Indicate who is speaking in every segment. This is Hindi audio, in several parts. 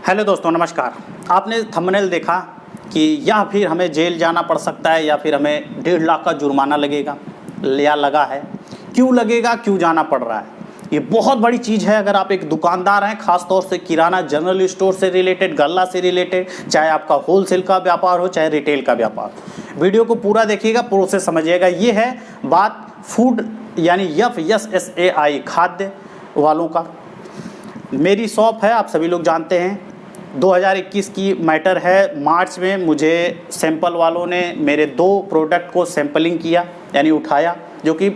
Speaker 1: हेलो दोस्तों, नमस्कार। आपने थंबनेल देखा कि या फिर हमें जेल जाना पड़ सकता है या फिर हमें 1.5 लाख का जुर्माना लगेगा या लगा है। क्यों लगेगा, क्यों जाना पड़ रहा है? ये बहुत बड़ी चीज़ है। अगर आप एक दुकानदार हैं, ख़ास तौर से किराना जनरल स्टोर से रिलेटेड, गल्ला से रिलेटेड, चाहे आपका होलसेल का व्यापार हो चाहे रिटेल का व्यापार हो, वीडियो को पूरा देखिएगा, प्रोसेस समझिएगा। ये है बात फूड यानी FSSAI खाद्य वालों का। मेरी शॉप है, आप सभी लोग जानते हैं। 2021 की मैटर है। मार्च में मुझे सैंपल वालों ने मेरे 2 प्रोडक्ट को सैंपलिंग किया यानी उठाया, जो कि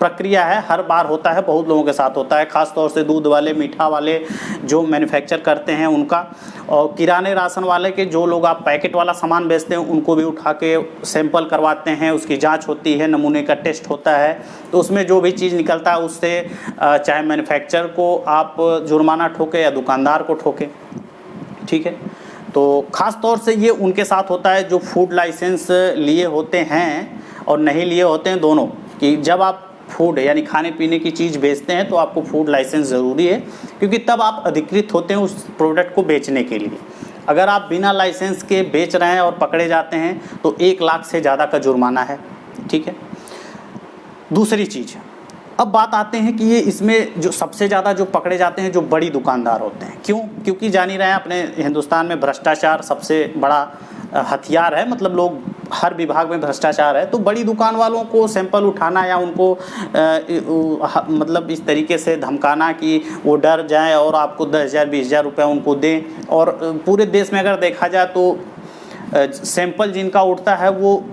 Speaker 1: प्रक्रिया है, हर बार होता है, बहुत लोगों के साथ होता है, ख़ास तौर से दूध वाले, मीठा वाले जो मैन्युफैक्चर करते हैं उनका, और किराने राशन वाले के जो लोग आप पैकेट वाला सामान बेचते हैं उनको भी उठा के सैंपल करवाते हैं। उसकी जांच होती है, नमूने का टेस्ट होता है, तो उसमें जो भी चीज़ निकलता है उससे चाहे मैन्युफैक्चर को आप जुर्माना ठोके या दुकानदार को ठोके, ठीक है। तो ख़ास तौर से ये उनके साथ होता है जो फूड लाइसेंस लिए होते हैं और नहीं लिए होते हैं, दोनों। कि जब आप फूड यानी खाने पीने की चीज़ बेचते हैं तो आपको फूड लाइसेंस ज़रूरी है, क्योंकि तब आप अधिकृत होते हैं उस प्रोडक्ट को बेचने के लिए। अगर आप बिना लाइसेंस के बेच रहे हैं और पकड़े जाते हैं तो 1 लाख से ज़्यादा का जुर्माना है, ठीक है। दूसरी चीज़, अब बात आते हैं कि ये इसमें जो सबसे ज़्यादा जो पकड़े जाते हैं जो बड़ी दुकानदार होते हैं। क्यों? क्योंकि जान ही रहे हैं अपने हिंदुस्तान में भ्रष्टाचार सबसे बड़ा हथियार है, मतलब लोग हर विभाग में भ्रष्टाचार है। तो बड़ी दुकान वालों को सैंपल उठाना या उनको मतलब इस तरीके से धमकाना कि वो डर जाएं और आपको 10,000 20,000 रुपये उनको दें। और पूरे देश में अगर देखा जाए तो सैंपल जिनका उठता है वो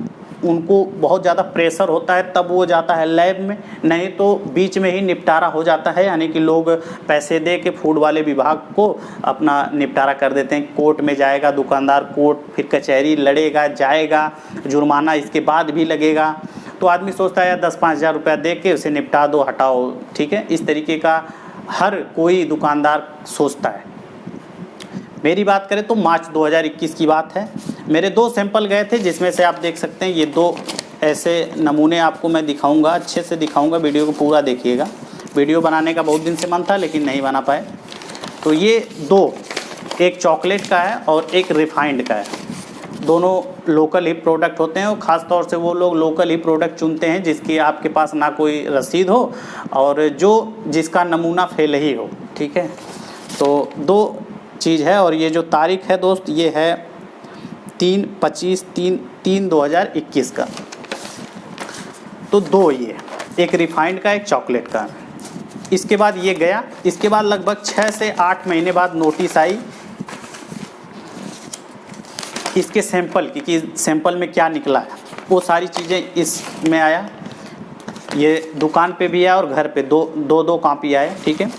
Speaker 1: उनको बहुत ज़्यादा प्रेशर होता है, तब वो जाता है लैब में, नहीं तो बीच में ही निपटारा हो जाता है। यानी कि लोग पैसे दे के फूड वाले विभाग को अपना निपटारा कर देते हैं। कोर्ट में जाएगा दुकानदार, कोर्ट फिर कचहरी लड़ेगा, जाएगा, जुर्माना इसके बाद भी लगेगा। तो आदमी सोचता है 10-5 हज़ार रुपया दे के उसे निपटा दो, हटाओ, ठीक है। इस तरीके का हर कोई दुकानदार सोचता है। मेरी बात करें तो मार्च 2021 की बात है। मेरे 2 सैंपल गए थे, जिसमें से आप देख सकते हैं ये 2 ऐसे नमूने आपको मैं दिखाऊंगा, अच्छे से दिखाऊंगा, वीडियो को पूरा देखिएगा। वीडियो बनाने का बहुत दिन से मन था लेकिन नहीं बना पाए। तो ये 2, एक चॉकलेट का है और एक रिफाइंड का है। दोनों लोकल ही प्रोडक्ट होते हैं और ख़ास तौर से वो लोग लोकल ही प्रोडक्ट चुनते हैं जिसकी आपके पास ना कोई रसीद हो और जिसका नमूना फेल ही हो, ठीक है। तो 2 चीज़ है। और ये जो तारीख है दोस्त, ये है 3/25/3/2021 का। तो 2 ये, एक रिफाइंड का, एक चॉकलेट का। इसके बाद ये गया। इसके बाद लगभग 6 से 8 महीने बाद नोटिस आई इसके सैंपल की, कि सैंपल में क्या निकला है। वो सारी चीज़ें इसमें आया। ये दुकान पे भी आया और घर पे 2 कॉपी आए, ठीक है।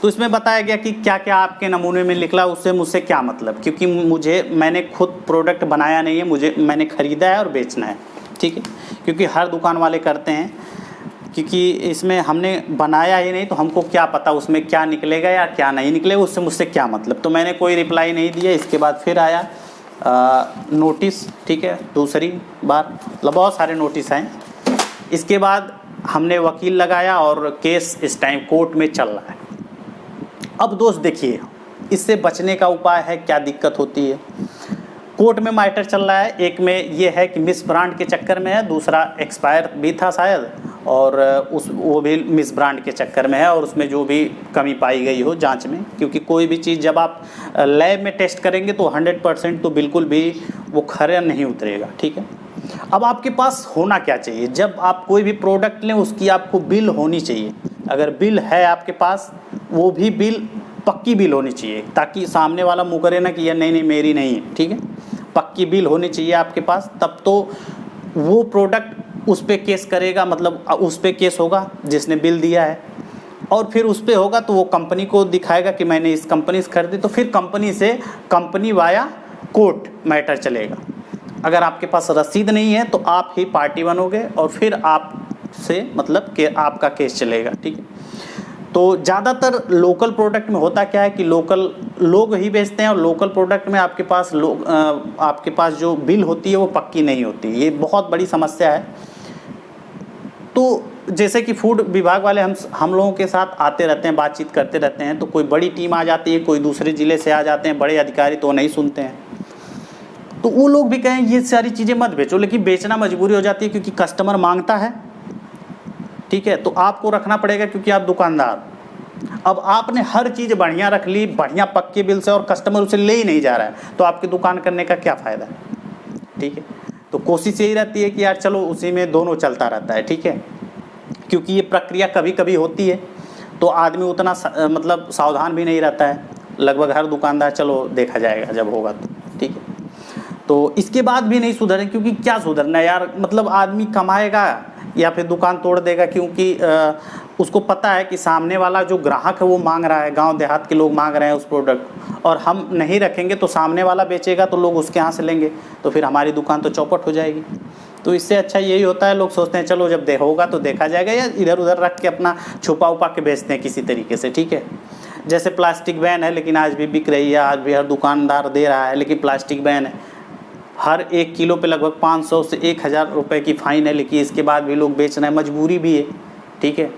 Speaker 1: तो इसमें बताया गया कि क्या क्या आपके नमूने में निकला, उससे मुझसे क्या मतलब, क्योंकि मैंने खुद प्रोडक्ट बनाया नहीं है, मैंने ख़रीदा है और बेचना है, ठीक है। क्योंकि हर दुकान वाले करते हैं, क्योंकि इसमें हमने बनाया ही नहीं तो हमको क्या पता उसमें क्या निकलेगा या क्या नहीं निकलेगा, उससे मुझसे क्या मतलब। तो मैंने कोई रिप्लाई नहीं दिया। इसके बाद फिर आया नोटिस, ठीक है, दूसरी बार, मतलब बहुत सारे नोटिस आए। इसके बाद हमने वकील लगाया और केस इस टाइम कोर्ट में चल रहा है। अब दोस्त देखिए, इससे बचने का उपाय है, क्या दिक्कत होती है। कोर्ट में मैटर चल रहा है। एक में ये है कि मिस ब्रांड के चक्कर में है, दूसरा एक्सपायर भी था शायद, और वो भी मिस ब्रांड के चक्कर में है, और उसमें जो भी कमी पाई गई हो जांच में। क्योंकि कोई भी चीज़ जब आप लैब में टेस्ट करेंगे तो 100% तो बिल्कुल भी वो खरा नहीं उतरेगा, ठीक है। अब आपके पास होना क्या चाहिए, जब आप कोई भी प्रोडक्ट लें उसकी आपको बिल होनी चाहिए। अगर बिल है आपके पास, वो भी बिल पक्की बिल होनी चाहिए, ताकि सामने वाला मुँह करे ना कि ये नहीं मेरी नहीं है, ठीक है। पक्की बिल होनी चाहिए आपके पास, तब तो वो प्रोडक्ट उस पर केस करेगा, मतलब उस पर केस होगा जिसने बिल दिया है, और फिर उस पर होगा तो वो कंपनी को दिखाएगा कि मैंने इस कंपनी से खरीदी, तो फिर कंपनी वाया कोर्ट मैटर चलेगा। अगर आपके पास रसीद नहीं है तो आप ही पार्टी बनोगे और फिर आपसे मतलब कि आपका केस चलेगा, ठीक है। तो ज़्यादातर लोकल प्रोडक्ट में होता क्या है कि लोकल लोग ही बेचते हैं, और लोकल प्रोडक्ट में आपके पास जो बिल होती है वो पक्की नहीं होती। ये बहुत बड़ी समस्या है। तो जैसे कि फूड विभाग वाले हम लोगों के साथ आते रहते हैं, बातचीत करते रहते हैं, तो कोई बड़ी टीम आ जाती है, कोई दूसरे ज़िले से आ जाते हैं बड़े अधिकारी, तो नहीं सुनते हैं। तो वो लोग भी कहें ये सारी चीज़ें मत बेचो, लेकिन बेचना मजबूरी हो जाती है क्योंकि कस्टमर मांगता है, ठीक है, तो आपको रखना पड़ेगा क्योंकि आप दुकानदार। अब आपने हर चीज़ बढ़िया रख ली, बढ़िया पक्के बिल से, और कस्टमर उसे ले ही नहीं जा रहा है, तो आपकी दुकान करने का क्या फ़ायदा है, ठीक है। तो कोशिश यही रहती है कि यार चलो उसी में दोनों चलता रहता है, ठीक है, क्योंकि ये प्रक्रिया कभी कभी होती है तो आदमी उतना मतलब सावधान भी नहीं रहता है। लगभग हर दुकानदार चलो देखा जाएगा जब होगा तो, ठीक है। तो इसके बाद भी नहीं सुधरे, क्योंकि क्या सुधरना यार, मतलब आदमी कमाएगा या फिर दुकान तोड़ देगा, क्योंकि उसको पता है कि सामने वाला जो ग्राहक है वो मांग रहा है, गांव देहात के लोग मांग रहे हैं उस प्रोडक्ट, और हम नहीं रखेंगे तो सामने वाला बेचेगा तो लोग उसके यहाँ से लेंगे, तो फिर हमारी दुकान तो चौपट हो जाएगी। तो इससे अच्छा यही होता है, लोग सोचते हैं चलो जब होगा तो देखा जाएगा, या इधर उधर रख के अपना छुपा उपा के बेचते हैं किसी तरीके से, ठीक है। जैसे प्लास्टिक बैन है लेकिन आज भी बिक रही है, आज भी हर दुकानदार दे रहा है, लेकिन प्लास्टिक बैन है, हर 1 किलो पे लगभग 500 से 1000 रुपये की फ़ाइन है, लेकिन इसके बाद भी लोग बेच रहे हैं, मजबूरी भी है, ठीक है।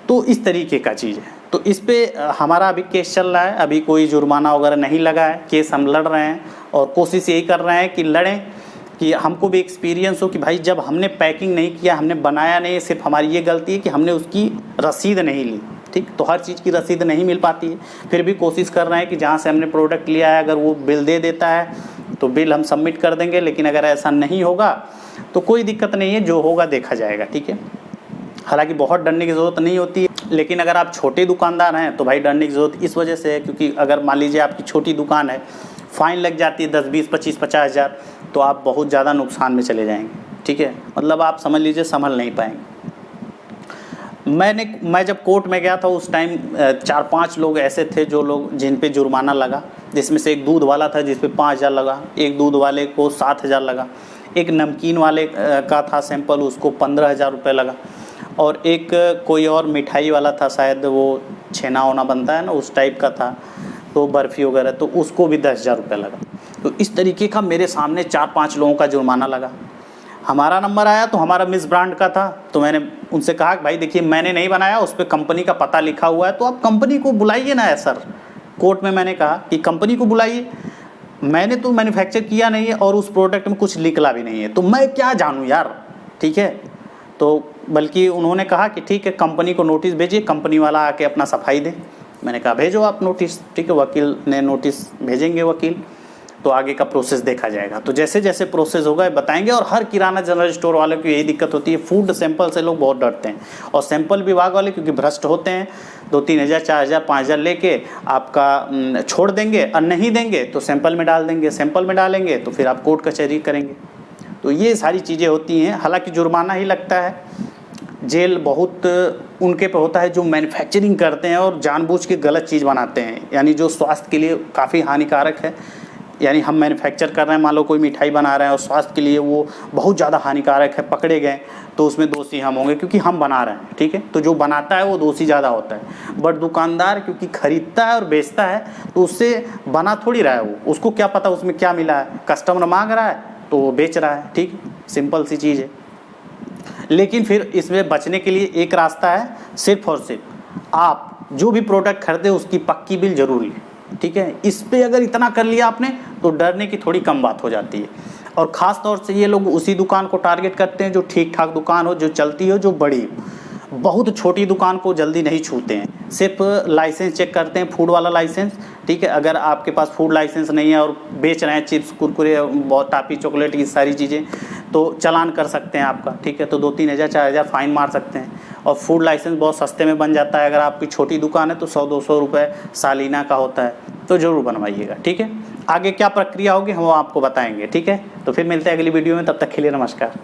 Speaker 1: तो इस तरीके का चीज़ है। तो इस पे हमारा अभी केस चल रहा है, अभी कोई जुर्माना वगैरह नहीं लगा है, केस हम लड़ रहे हैं और कोशिश यही कर रहे हैं कि लड़ें, कि हमको भी एक्सपीरियंस हो कि भाई जब हमने पैकिंग नहीं किया, हमने बनाया नहीं, सिर्फ हमारी ये गलती है कि हमने उसकी रसीद नहीं ली, ठीक। तो हर चीज़ की रसीद नहीं मिल पाती है, फिर भी कोशिश कर रहे हैं कि जहाँ से हमने प्रोडक्ट लिया है अगर वो बिल दे देता है तो बिल हम सबमिट कर देंगे, लेकिन अगर ऐसा नहीं होगा तो कोई दिक्कत नहीं है, जो होगा देखा जाएगा, ठीक है। हालांकि बहुत डरने की ज़रूरत नहीं होती है, लेकिन अगर आप छोटे दुकानदार हैं तो भाई डरने की ज़रूरत इस वजह से है क्योंकि अगर मान लीजिए आपकी छोटी दुकान है, फ़ाइन लग जाती है 10, 20, 25, 50 हज़ार, तो आप बहुत ज़्यादा नुकसान में चले जाएंगे, ठीक है। मतलब आप समझ लीजिए संभल नहीं पाएंगे। मैं जब कोर्ट में गया था उस टाइम 4-5 लोग ऐसे थे जो लोग जिन पे जुर्माना लगा, जिसमें से एक दूध वाला था जिस पे 5000 लगा, एक दूध वाले को 7000 लगा, एक नमकीन वाले का था सैंपल, उसको 15000 रुपये लगा, और एक कोई और मिठाई वाला था, शायद वो छेना वोना बनता है ना उस टाइप का था, तो बर्फ़ी वगैरह, तो उसको भी 10,000 रुपये लगा। तो इस तरीके का मेरे सामने 4-5 लोगों का जुर्माना लगा। हमारा नंबर आया तो हमारा मिस ब्रांड का था, तो मैंने उनसे कहा कि भाई देखिए मैंने नहीं बनाया, उस पर कंपनी का पता लिखा हुआ है, तो आप कंपनी को बुलाइए ना। है सर, कोर्ट में मैंने कहा कि कंपनी को बुलाइए, मैंने तो मैन्युफैक्चर किया नहीं है और उस प्रोडक्ट में कुछ निकला भी नहीं है, तो मैं क्या जानूँ यार, ठीक है। तो बल्कि उन्होंने कहा कि ठीक है कंपनी को नोटिस भेजिए, कंपनी वाला आके अपना सफाई दे। मैंने कहा भेजो आप नोटिस, ठीक है। वकील ने नोटिस भेजेंगे वकील, तो आगे का प्रोसेस देखा जाएगा। तो जैसे जैसे प्रोसेस होगा बताएंगे। और हर किराना जनरल स्टोर वालों की यही दिक्कत होती है, फूड सैंपल से लोग बहुत डरते हैं, और सैंपल विभाग वाले क्योंकि भ्रष्ट होते हैं, 2-3 हज़ार 4 हज़ार 5 हज़ार लेके आपका छोड़ देंगे, और नहीं देंगे तो सैंपल में डाल देंगे, सैंपल में डालेंगे तो फिर आप कोर्ट कचहरी करेंगे। तो ये सारी चीज़ें होती हैं। हालांकि जुर्माना ही लगता है, जेल बहुत उनके पे होता है जो मैन्युफैक्चरिंग करते हैं और जानबूझ के गलत चीज़ बनाते हैं, यानी जो स्वास्थ्य के लिए काफ़ी हानिकारक है। यानी हम मैन्युफैक्चर कर रहे हैं, मान लो कोई मिठाई बना रहे हैं और स्वास्थ्य के लिए वो बहुत ज़्यादा हानिकारक है, पकड़े गए तो उसमें दोषी हम होंगे क्योंकि हम बना रहे हैं, ठीक है। तो जो बनाता है वो दोषी ज़्यादा होता है, बट दुकानदार क्योंकि खरीदता है और बेचता है तो उससे बना थोड़ी रहा है वो, उसको क्या पता उसमें क्या मिला है, कस्टमर मांग रहा है तो वो बेच रहा है, ठीक, सिंपल सी चीज़ है। लेकिन फिर इसमें बचने के लिए एक रास्ता है, सिर्फ और सिर्फ आप जो भी प्रोडक्ट खरीदे उसकी पक्की बिल जरूर लें, ठीक है। इस पे अगर इतना कर लिया आपने तो डरने की थोड़ी कम बात हो जाती है। और ख़ास तौर से ये लोग उसी दुकान को टारगेट करते हैं जो ठीक ठाक दुकान हो, जो चलती हो, जो बड़ी हो। बहुत छोटी दुकान को जल्दी नहीं छूते हैं, सिर्फ लाइसेंस चेक करते हैं, फूड वाला लाइसेंस, ठीक है। अगर आपके पास फूड लाइसेंस नहीं है और बेच रहे हैं चिप्स कुरकुरे बहुत टाफी चॉकलेट की सारी चीज़ें, तो चालान कर सकते हैं आपका, ठीक है। तो 2-3 हज़ार 4 हज़ार फ़ाइन मार सकते हैं। और फूड लाइसेंस बहुत सस्ते में बन जाता है, अगर आपकी छोटी दुकान है तो 100-200 रुपये सालाना का होता है, तो ज़रूर बनवाइएगा, ठीक है। आगे क्या प्रक्रिया होगी हम आपको बताएंगे, ठीक है। तो फिर मिलते हैं अगली वीडियो में, तब तक के लिए नमस्कार।